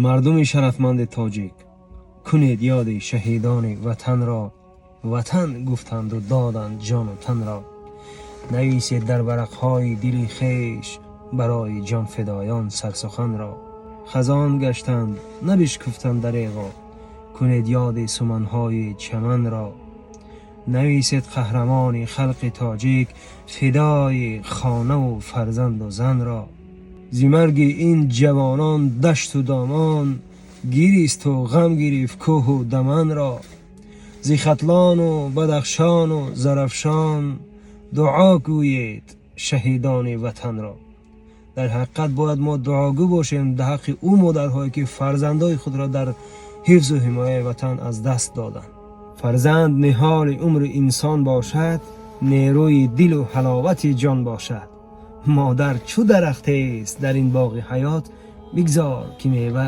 مردم شرفمند تاجیک، کنید یاد شهیدان وطن را. وطن گفتند و دادند جان و تن را. نویسید در ورقهای دل خویش، برای جان فدایان سرسخن را. خزان گشتند نبشکفتند دریغا، کنید یاد سمنهای چمن را. نویسید قهرمان خلق تاجیک، فدای خانه و فرزند و زن را. زی مرگ این جوانان دشت و دامان، گیریست و غم گرفت کوه و دمن را. زی ختلان و بدخشان و زرافشان، دعا گویید شهیدان وطن را. در حقیقت باید ما دعاگو باشیم در حق او مادرهایی که فرزندای خود را در حفظ و حمایت وطن از دست دادند. فرزند نهال عمر انسان باشد، نیروی دل و حلاوت جان باشد. مادر چو درخت است در این باغ حیات، بگذار که میوه